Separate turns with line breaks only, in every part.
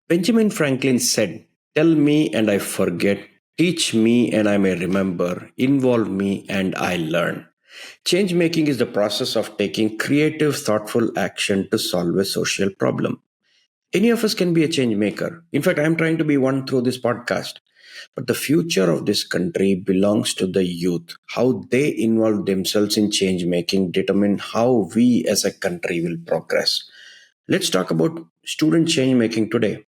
Benjamin Franklin said, "Tell me and I forget, teach me and I may remember, involve me and I learn." Change making is the process of taking creative, thoughtful action to solve a social problem. Any of us can be a change maker. In fact, I'm trying to be one through this podcast. But the future of this country belongs to the youth. How they involve themselves in change making determine how we as a country will progress. Let's talk about student change making today.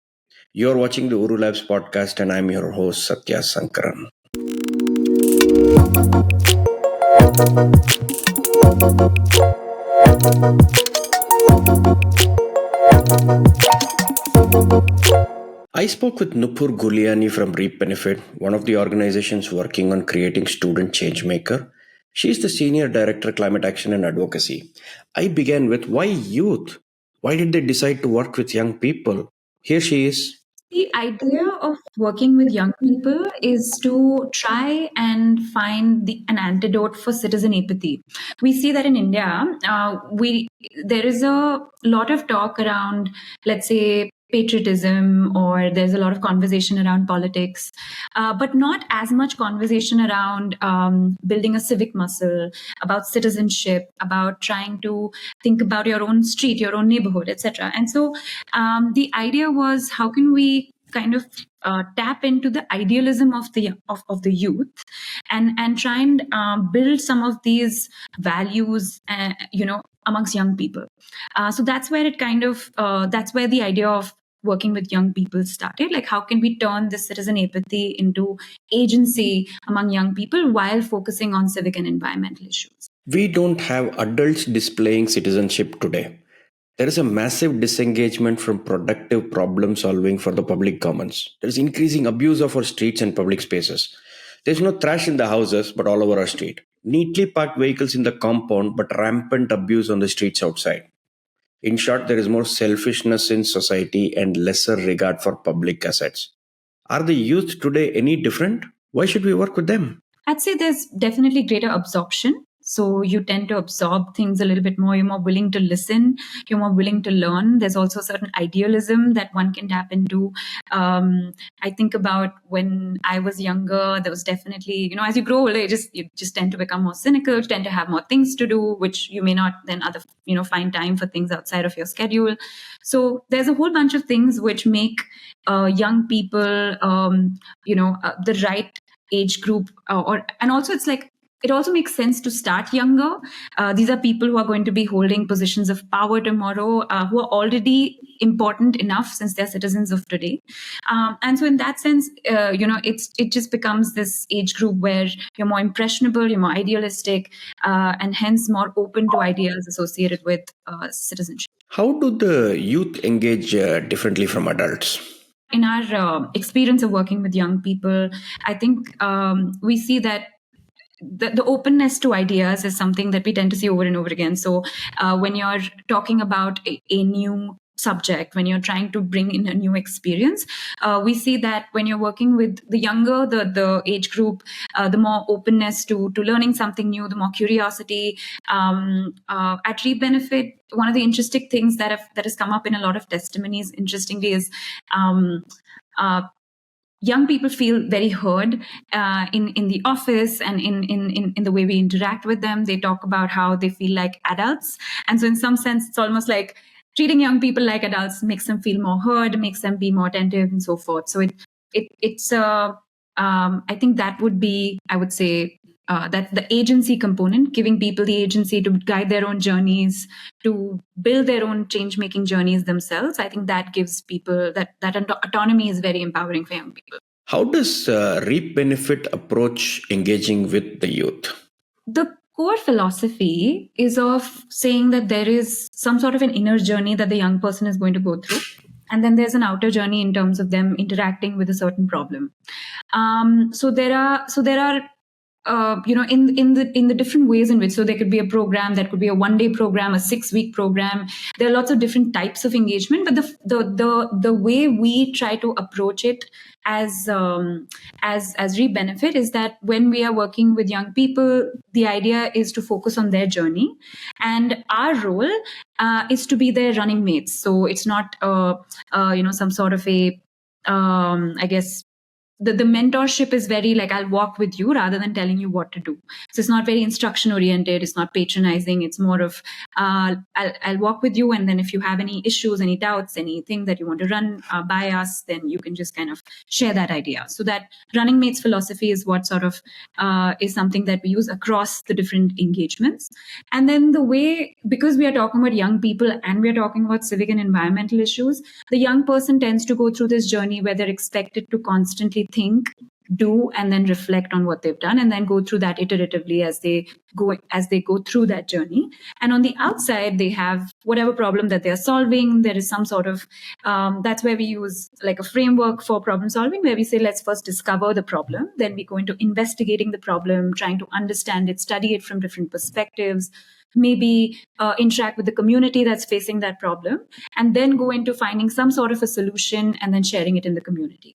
You're watching the Uru Labs podcast, and I'm your host, Satya Sankaran. I spoke with Nupur Ghuliani from Reap Benefit, one of the organizations working on creating student changemaker. She is the Senior Director, Climate Action and Advocacy. I began with, why youth? Why did they decide to work with young people? Here she is.
The idea of working with young people is to try and find an antidote for citizen apathy. We see that in India, there is a lot of talk around, let's say, patriotism, or there's a lot of conversation around politics, but not as much conversation around building a civic muscle, about citizenship, about trying to think about your own street, your own neighborhood, etc. And so the idea was, how can we kind of tap into the idealism of the youth and try and build some of these values, amongst young people. So that's where that's where the idea of working with young people started. Like, how can we turn this citizen apathy into agency among young people while focusing on civic and environmental issues?
We don't have adults displaying citizenship today. There is a massive disengagement from productive problem solving for the public commons. There is increasing abuse of our streets and public spaces. There's no trash in the houses, but all over our street. Neatly parked vehicles in the compound, but rampant abuse on the streets outside. In short, there is more selfishness in society and lesser regard for public assets. Are the youth today any different? Why should we work with them?
I'd say there's definitely greater absorption. So you tend to absorb things a little bit more. You're more willing to listen. You're more willing to learn. There's also a certain idealism that one can tap into. I think about when I was younger, there was definitely, as you grow older, you just tend to become more cynical, tend to have more things to do, which you may not then find time for things outside of your schedule. So there's a whole bunch of things which make young people, the right age group, and also it's like, it also makes sense to start younger. These are people who are going to be holding positions of power tomorrow, who are already important enough since they're citizens of today. And so in that sense, it just becomes this age group where you're more impressionable, you're more idealistic, and hence more open to ideas associated with citizenship.
How do the youth engage differently from adults?
In our experience of working with young people, I think we see that the openness to ideas is something that we tend to see over and over again. So when you're talking about a new subject, when you're trying to bring in a new experience, we see that when you're working with the younger, the age group, the more openness to learning something new, the more curiosity. At Reap Benefit, one of the interesting things that has come up in a lot of testimonies, interestingly, is young people feel very heard in the office and in the way we interact with them. They talk about how they feel like adults. And so in some sense, it's almost like treating young people like adults makes them feel more heard, makes them be more attentive and so forth. So it's I think that would be, I would say, that the agency component, giving people the agency to guide their own journeys, to build their own change-making journeys themselves. I think that gives people that autonomy is very empowering for young people.
How does Reap Benefit approach engaging with the youth?
The core philosophy is of saying that there is some sort of an inner journey that the young person is going to go through. And then there's an outer journey in terms of them interacting with a certain problem. So there are in the different ways in which, so there could be a program that could be a 1 day program, a 6 week program. There are lots of different types of engagement, but the way we try to approach it as Reap Benefit is that when we are working with young people, the idea is to focus on their journey, and our role is to be their running mates. So it's not some sort of a I guess the mentorship is very like, I'll walk with you rather than telling you what to do. So it's not very instruction oriented, it's not patronizing, it's more of I'll walk with you, and then if you have any issues, any doubts, anything that you want to run by us, then you can just kind of share that idea. So that running mates philosophy is what sort of is something that we use across the different engagements. And then the way, because we are talking about young people and we are talking about civic and environmental issues, the young person tends to go through this journey where they're expected to constantly think, do, and then reflect on what they've done, and then go through that iteratively as they go through that journey. And on the outside, they have whatever problem that they're solving. There is some sort of that's where we use like a framework for problem solving, where we say, let's first discover the problem, then we go into investigating the problem, trying to understand it, study it from different perspectives, maybe interact with the community that's facing that problem, and then go into finding some sort of a solution and then sharing it in the community.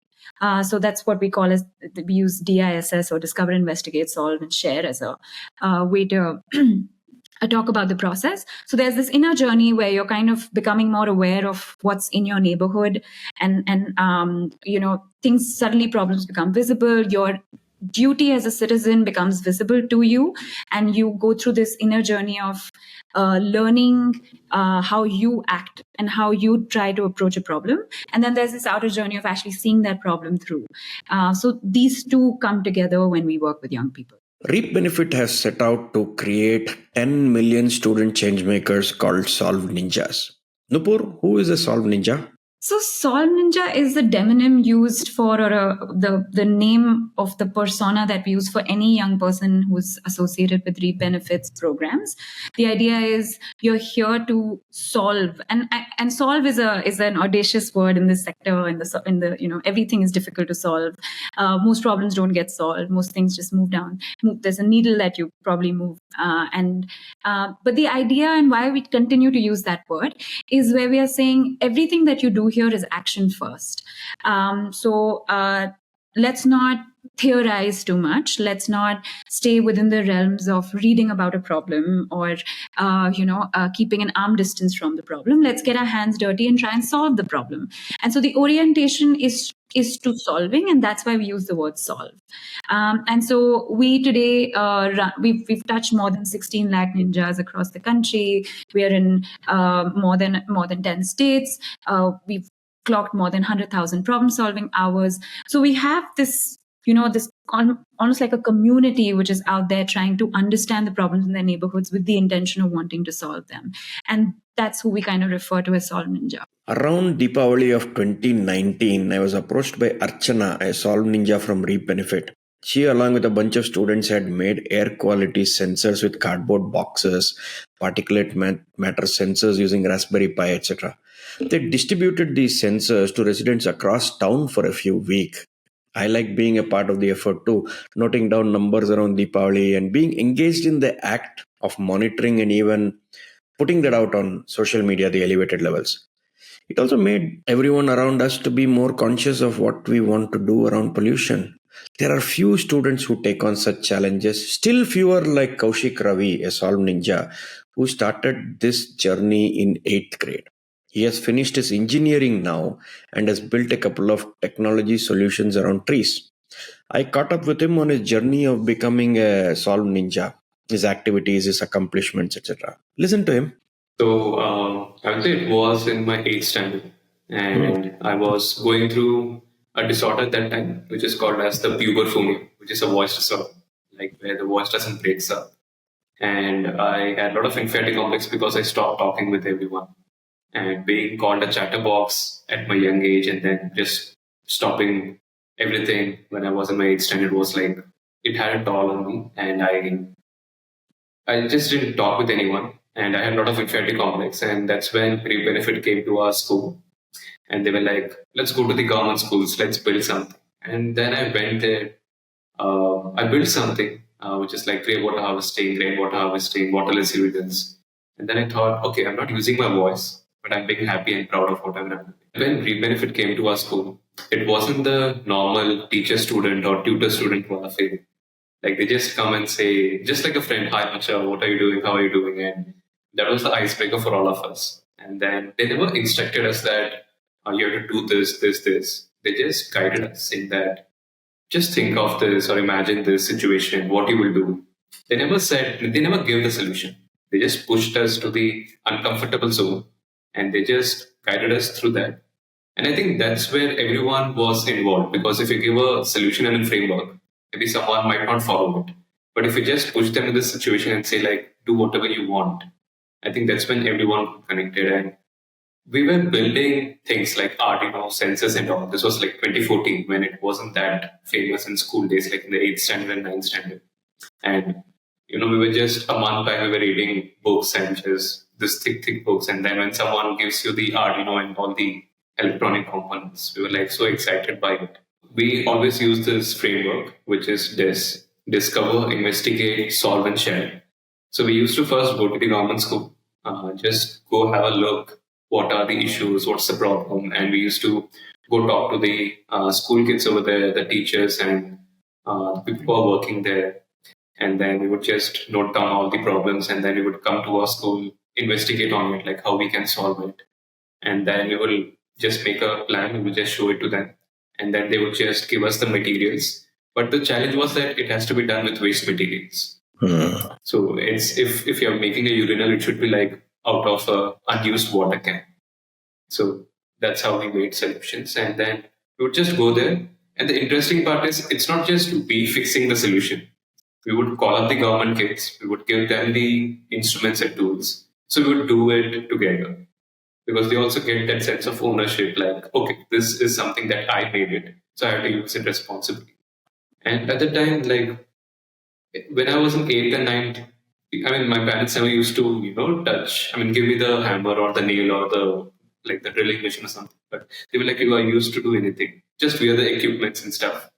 So that's what we call as, we use DISS, or discover, investigate, solve, and share, as a way to talk about the process. So there's this inner journey where you're kind of becoming more aware of what's in your neighborhood, and things, suddenly problems become visible. Your duty as a citizen becomes visible to you, and you go through this inner journey of learning how you act and how you try to approach a problem. And then there's this outer journey of actually seeing that problem through. So these two come together when we work with young people.
Reap Benefit has set out to create 10 million student changemakers called Solve Ninjas. Nupur, who is a Solve Ninja?
So Solve Ninja is the demonym used for, or the name of the persona that we use for any young person who's associated with Reap Benefits programs. The idea is you're here to solve, and solve is an audacious word in this sector. In the everything is difficult to solve. Most problems don't get solved. Most things just move down. There's a needle that you probably move, but the idea and why we continue to use that word is where we are saying everything that you do here is action first. So let's not theorize too much. Let's not stay within the realms of reading about a problem, or keeping an arm distance from the problem. Let's get our hands dirty and try and solve the problem. And so the orientation is to solving, and that's why we use the word solve. And so we today we've touched more than 16 lakh ninjas across the country. We are in more than 10 states. We've clocked more than 100,000 problem solving hours. So we have this almost like a community which is out there trying to understand the problems in their neighborhoods with the intention of wanting to solve them. And that's who we kind of refer to as Solve Ninja.
Around Deepavali of 2019, I was approached by Archana, a Solve Ninja from Reap Benefit. She, along with a bunch of students, had made air quality sensors with cardboard boxes, particulate matter sensors using Raspberry Pi, etc. They distributed these sensors to residents across town for a few weeks. I like being a part of the effort too, noting down numbers around Deepavali and being engaged in the act of monitoring and even putting that out on social media, the elevated levels. It also made everyone around us to be more conscious of what we want to do around pollution. There are few students who take on such challenges, still fewer like Kaushik Ravi, a Solve Ninja, who started this journey in 8th grade. He has finished his engineering now and has built a couple of technology solutions around trees. I caught up with him on his journey of becoming a Solve Ninja, his activities, his accomplishments, etc. Listen to him.
So I would say it was in my 8th standard, and I was going through a disorder at that time, which is called as the puberphonia, which is a voice disorder, like where the voice doesn't break up. And I had a lot of inferiority complex because I stopped talking with everyone, and being called a chatterbox at my young age, and then just stopping everything when I was in my 8th standard was like, it had a toll on me, and I just didn't talk with anyone, and I had a lot of inferiority complex, and that's when Reap Benefit came to our school, and they were like, let's go to the government schools, let's build something. And then I went there, I built something, which is like grey harvesting, rainwater harvesting, waterless irrigants. And then I thought, okay, I'm not using my voice, but I'm being happy and proud of what I'm doing. When Read Benefit came to our school, it wasn't the normal teacher-student or tutor-student warfare. Like they just come and say, just like a friend, hi Macha, what are you doing? How are you doing? And that was the icebreaker for all of us. And then they never instructed us that you have to do this, this, this. They just guided us in that just think of this or imagine this situation, what you will do. They never gave the solution. They just pushed us to the uncomfortable zone and they just guided us through that. And I think that's where everyone was involved because if you give a solution and a framework, maybe someone might not follow it. But if you just push them in this situation and say, like, do whatever you want, I think that's when everyone connected. And we were building things like Arduino, sensors, and all. This was like 2014 when it wasn't that famous in school days, like in the 8th standard and 9th standard. And, we were just a month back, we were reading books and just this thick books. And then when someone gives you the Arduino and all the electronic components, we were like so excited by it. We always use this framework, which is DIS, discover, investigate, solve, and share. So we used to first go to the government school, just go have a look, what are the issues, what's the problem, and we used to go talk to the school kids over there, the teachers, and the people who are working there. And then we would just note down all the problems, and then we would come to our school, investigate on it, like how we can solve it. And then we will just make a plan, we will just show it to them. And then they would just give us the materials. But the challenge was that it has to be done with waste materials. So it's if you're making a urinal, it should be like out of a unused water can. So that's how we made solutions. And then we would just go there. And the interesting part is it's not just we fixing the solution. We would call up the government kids, we would give them the instruments and tools. So we would do it together. Because they also get that sense of ownership, like, okay, this is something that I made it, so I have to use it responsibly. And at the time, like when I was in 8th and 9th, I mean, my parents never used to, give me the hammer or the nail or the drilling machine or something. But they were like, you are used to do anything, just wear the equipments and stuff.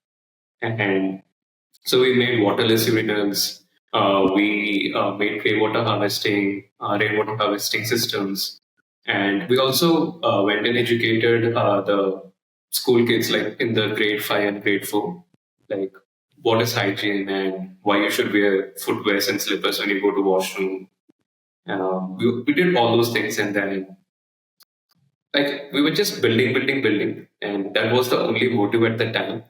And so we made waterless urinals. We made rainwater harvesting systems. And we also went and educated the school kids, like in the grade 5 and grade 4, like what is hygiene and why you should wear footwears and slippers when you go to washroom. We did all those things, and then like we were just building, and that was the only motive at the time.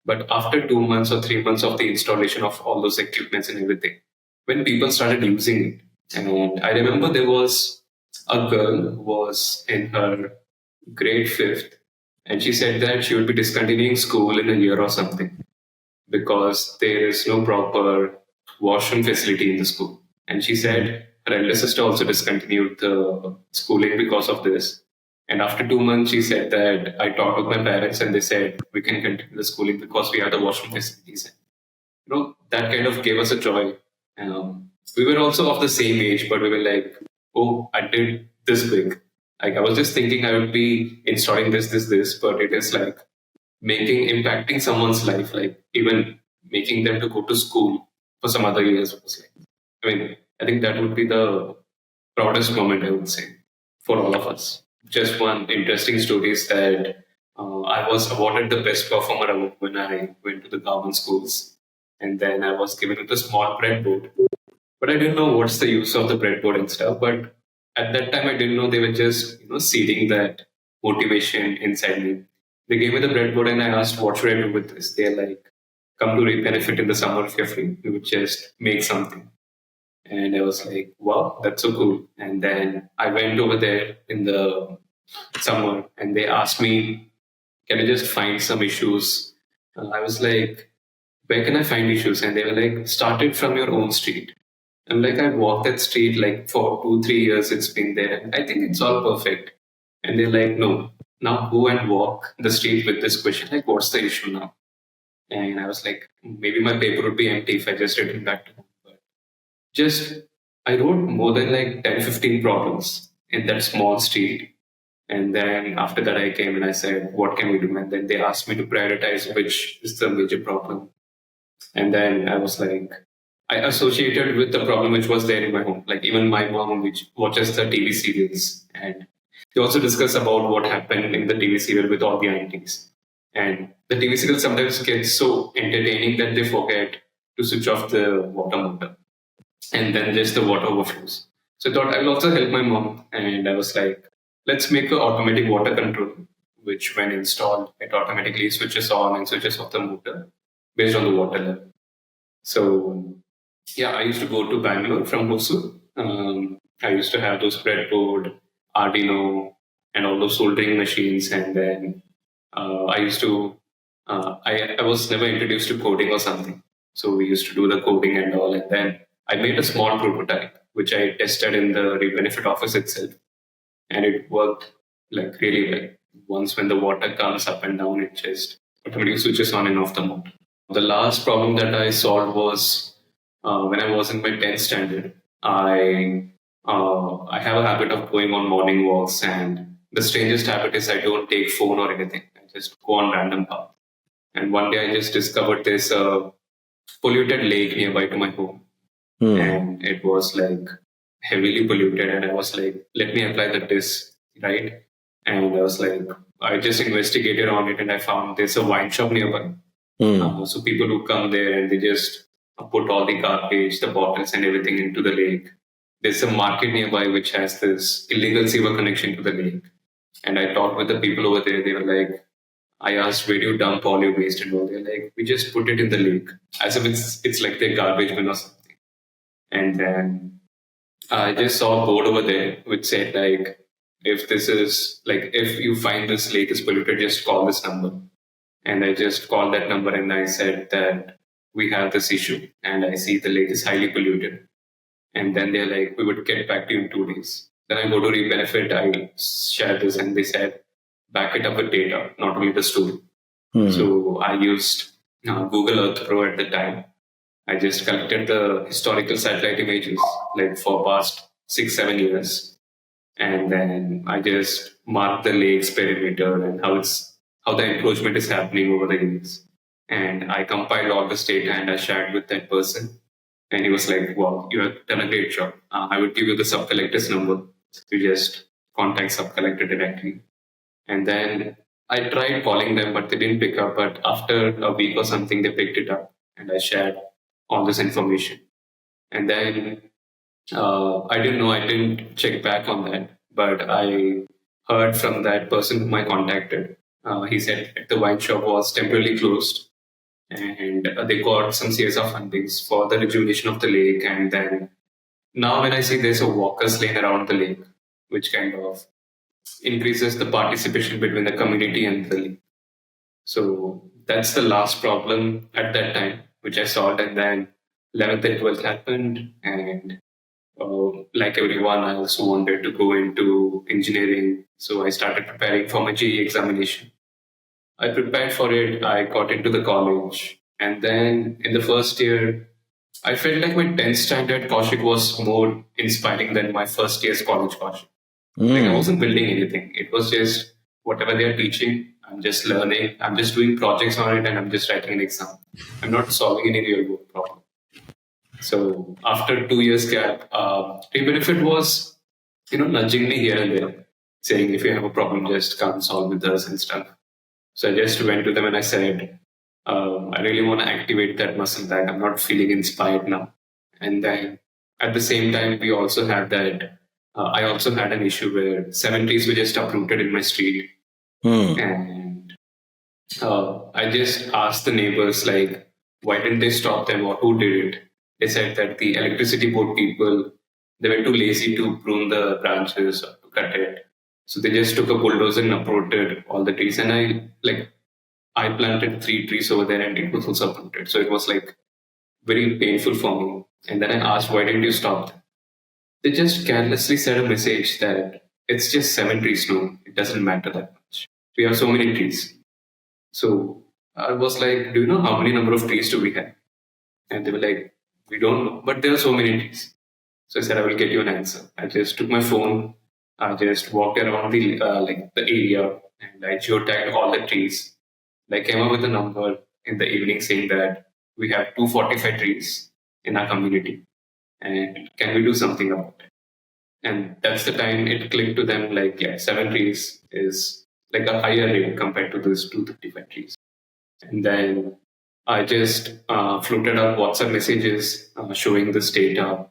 But after 2 months or 3 months of the installation of all those equipments and everything, when people started using it, and I remember there was a girl who was in her grade 5th, and she said that she would be discontinuing school in a year or something because there is no proper washroom facility in the school. And she said her elder sister also discontinued the schooling because of this. And after 2 months, she said that I talked with my parents and they said we can continue the schooling because we have the washroom facilities. That kind of gave us a joy. We were also of the same age, but we were like, oh, I did this big. Like I was just thinking I would be installing this, but it is like impacting someone's life, like even making them to go to school for some other years. I think that would be the proudest moment, I would say, for all of us. Just one interesting story is that I was awarded the best performer award when I went to the government schools. And then I was given with a small breadboard. But I didn't know what's the use of the breadboard and stuff. But at that time, I didn't know they were just seeding that motivation inside me. They gave me the breadboard and I asked, what should I do with this? They're like, come to Read Benefit in the summer if you're free. We would just make something. And I was like, wow, that's so cool. And then I went over there in the summer and they asked me, can I just find some issues? I was like, where can I find issues? And they were like, start it from your own street. I'm like, I've walked that street like for 2-3 years, it's been there. And I think it's all perfect. And they're like, no, now go and walk the street with this question. Like, what's the issue now? And I was like, maybe my paper would be empty if I just written back to them. Just I wrote more than like 10-15 problems in that small street. And then after that I came and I said, what can we do? And then they asked me to prioritize which is the major problem. And then I was like, I associated with the problem which was there in my home. Like even my mom, which watches the TV serials, and they also discuss about what happened in the TV serial with all the aunties. And the TV serial sometimes gets so entertaining that they forget to switch off the water motor, and then just the water overflows. So I thought I will also help my mom, and I was like, let's make an automatic water control, which when installed, it automatically switches on and switches off the motor based on the water level. So yeah, I used to go to Bangalore from Hosur. I used to have those breadboard, Arduino, and all those soldering machines. And then I used to, I was never introduced to coding or something. So we used to do the coding and all. And then I made a small prototype, which I tested in the benefit office itself. And it worked like really well. Once when the water comes up and down, it just automatically switches on and off the motor. The last problem that I solved was when I was in my 10th standard. I have a habit of going on morning walks, and the strangest habit is I don't take phone or anything. I just go on random path. And one day I just discovered this polluted lake nearby to my home, and it was like heavily polluted. And I was like, let me apply the disc, right? And I was like, I just investigated on it, and I found there's a wine shop nearby. So people who come there and they just put all the garbage, the bottles, and everything into the lake. There's a market nearby which has this illegal sewer connection to the lake. And I talked with the people over there. They were like, I asked, where do you dump all your waste and all? They're like, we just put it in the lake, as if it's like their garbage bin or something. And then I just saw a board over there which said like, if you find this lake is polluted, just call this number. And I just called that number and I said that we have this issue and I see the lake is highly polluted. And then they're like, we would get back to you in 2 days. Then I go to Rebenefit, I share this, and they said, back it up with data, not only the story. So I used Google Earth Pro at the time. I just collected the historical satellite images like for past 6-7 years. And then I just marked the lake's perimeter and how the encroachment is happening over the years. And I compiled all this data and I shared with that person. And he was like, wow, you have done a great job. I would give you the sub-collector's number. You just contact sub-collector directly. And then I tried calling them, but they didn't pick up. But after a week or something, they picked it up. And I shared all this information. And then I didn't know, I didn't check back on that. But I heard from that person whom I contacted. He said the wine shop was temporarily closed. And they got some series of fundings for the rejuvenation of the lake. And then now when I see there's a walker's lane around the lake, which kind of increases the participation between the community and the lake. So that's the last problem at that time, which I solved. And then 11th and 12th happened. And like everyone, I also wanted to go into engineering. So I started preparing for my GE examination. I prepared for it. I got into the college. And then in the first year, I felt like my 10th standard Kaushik was more inspiring than my first year's college Kaushik. Like I wasn't building anything. It was just whatever they're teaching, I'm just learning. I'm just doing projects on it and I'm just writing an exam. I'm not solving any real world problem. So after 2 years gap, Benefit was, nudging me here and there, saying if you have a problem, just come solve with us and stuff. So I just went to them and I said, I really want to activate that muscle back. I'm not feeling inspired now. And then at the same time, we also had that. I also had an issue where 7 trees were just uprooted in my street. And I just asked the neighbors, like, why didn't they stop them or who did it? They said that the electricity board people, they were too lazy to prune the branches or to cut it. So they just took a bulldozer and uprooted all the trees. And I planted 3 trees over there and it was also uprooted. So it was like very painful for me. And then I asked, why didn't you stop them? They just carelessly said a message that it's just 7 trees now. It doesn't matter that much. We have so many trees. So I was like, do you know how many number of trees do we have? And they were like, we don't know, but there are so many trees. So I said, I will get you an answer. I just took my phone. I just walked around the area and I geotagged all the trees. I came up with a number in the evening saying that we have 245 trees in our community, and can we do something about it? And that's the time it clicked to them, like, yeah, 7 trees is like a higher rate compared to this 235 trees. And then I just floated out WhatsApp messages showing this data.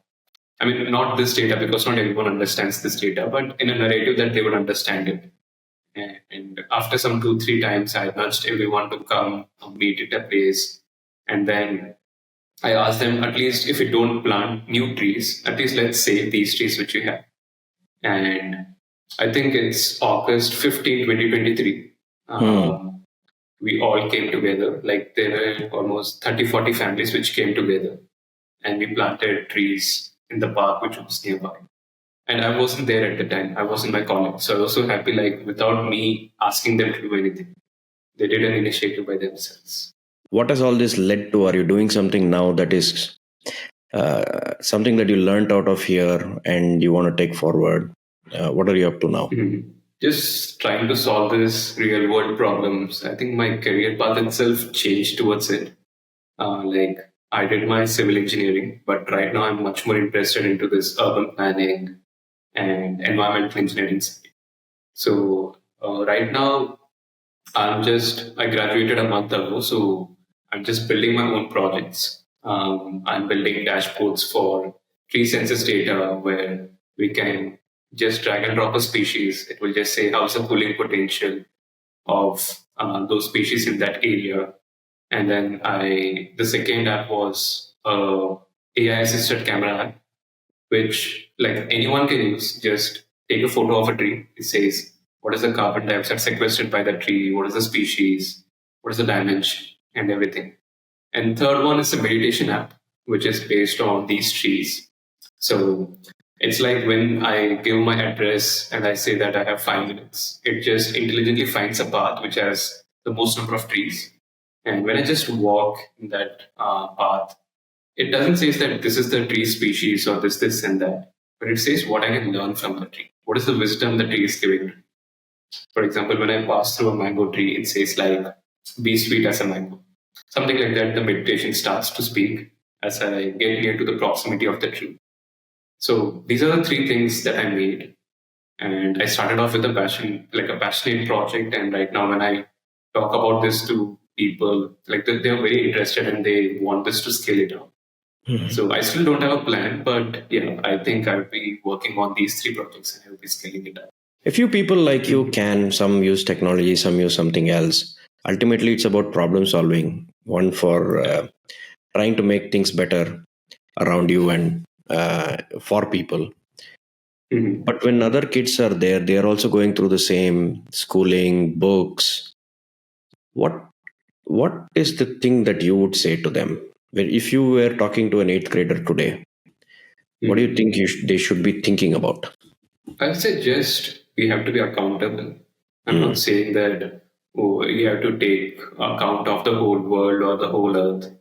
I mean, not this data because not everyone understands this data, but in a narrative that they would understand it. And after some 2-3 times, I nudged everyone to come meet at a place. And then I asked them, at least if you don't plant new trees, at least let's save these trees which you have. And I think it's August 15, 2023. We all came together. Like there were almost 30-40 families which came together, and we planted trees in the park which was nearby. And I wasn't there at the time. I was in my college. So I was so happy, like without me asking them to do anything, they did an initiative by themselves.
What has all this led to? Are you doing something now that is something that you learned out of here and you want to take forward? What are you up to now?
Just trying to solve this real world problems. I think my career path itself changed towards it. Like I did my civil engineering, but right now I'm much more interested into this urban planning and environmental engineering side. So right now I graduated a month ago, so I'm just building my own projects. I'm building dashboards for tree census data where we can just drag and drop a species. It will just say how's the cooling potential of those species in that area. And then the second app was AI assisted camera app, which like anyone can use. Just take a photo of a tree. It says what is the carbon dioxide sequestered by the tree, what is the species, what is the damage, and everything. And third one is a meditation app, which is based on these trees. So it's like when I give my address and I say that I have 5 minutes, it just intelligently finds a path which has the most number of trees. And when I just walk in that path, it doesn't say that this is the tree species or this, and that, but it says what I can learn from the tree. What is the wisdom the tree is giving? For example, when I pass through a mango tree, it says like, be sweet as a mango. Something like that, the meditation starts to speak as I get near to the proximity of the tree. So these are the 3 things that I made. And I started off with a passionate project. And right now when I talk about this to people, like they're very interested and they want this to scale it up. So I still don't have a plan, but yeah, I think I'll be working on these 3 projects and I'll be scaling it up.
A few people like you can, some use technology, some use something else. Ultimately, it's about problem solving. One for trying to make things better around you and for people. But when other kids are there, they are also going through the same schooling, books. What is the thing that you would say to them? If you were talking to an 8th grader today, what do you think they should be thinking about?
I'd say just we have to be accountable. I'm not saying that you have to take account of the whole world or the whole earth.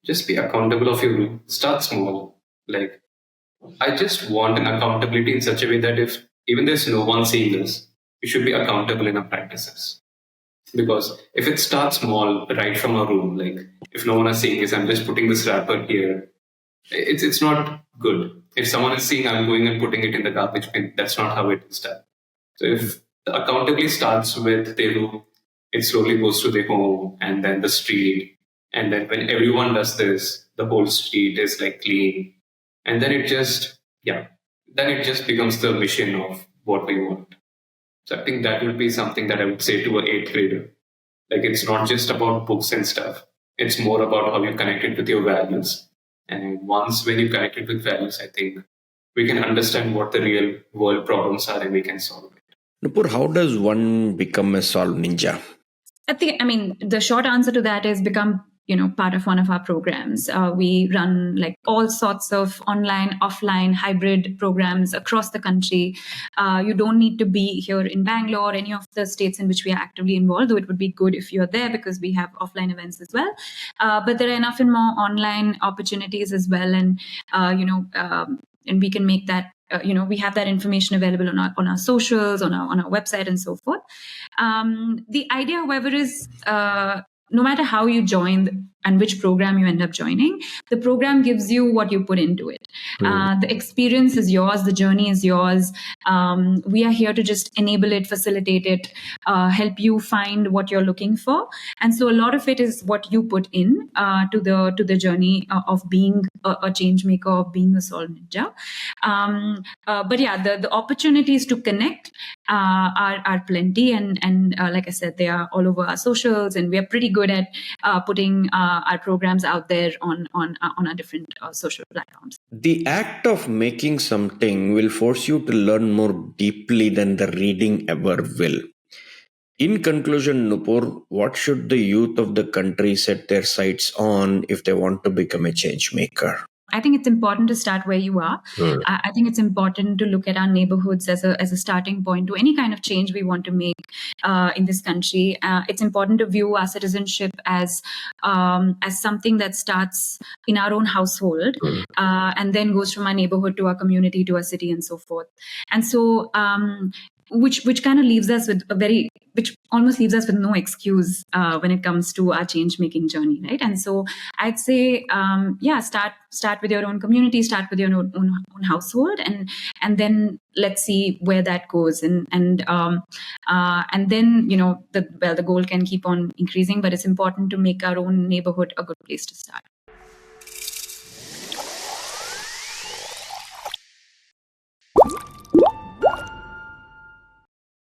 Just be accountable of your role. Start small. Like I just want an accountability in such a way that if even there's no one seeing this, we should be accountable in our practices. Because if it starts small, right from a room, like if no one is seeing this, I'm just putting this wrapper here. It's not good. If someone is seeing, I'm going and putting it in the garbage bin. That's not how it is done. So if the accountability starts with their room, it slowly goes to the home and then the street. And then when everyone does this, the whole street is like clean. And then it just becomes the mission of what we want. So I think that would be something that I would say to an 8th grader. Like it's not just about books and stuff. It's more about how you connect it with your values. And once when you connect it with values, I think we can understand what the real world problems are and we can solve it.
Nupur, how does one become a solve ninja?
The short answer to that is become part of one of our programs. We run like all sorts of online, offline, hybrid programs across the country. You don't need to be here in Bangalore, any of the states in which we are actively involved, though it would be good if you're there because we have offline events as well. But there are enough and more online opportunities as well. And, and we can make that, we have that information available on our socials, on our website and so forth. The idea, however, is no matter how you join, and which program you end up joining. The program gives you what you put into it. The experience is yours, the journey is yours. We are here to just enable it, facilitate it, help you find what you're looking for. And so a lot of it is what you put in to the journey of being a change maker, of being a soul ninja. But yeah, the opportunities to connect are plenty, and like I said, they are all over our socials, and we are pretty good at putting our programs out there on our different social platforms.
The act of making something will force you to learn more deeply than the reading ever will. In conclusion, Nupur, what should the youth of the country set their sights on if they want to become a change maker?
I think it's important to start where you are. I think it's important to look at our neighborhoods as a starting point to any kind of change we want to make in this country. It's important to view our citizenship as something that starts in our own household and then goes from our neighborhood to our community to our city and so forth. And so which kind of leaves us with which almost leaves us with no excuse when it comes to our change making journey, right? And so I'd say start with your own community, start with your own household, and then let's see where that goes, and then the goal can keep on increasing, but it's important to make our own neighborhood a good place to start.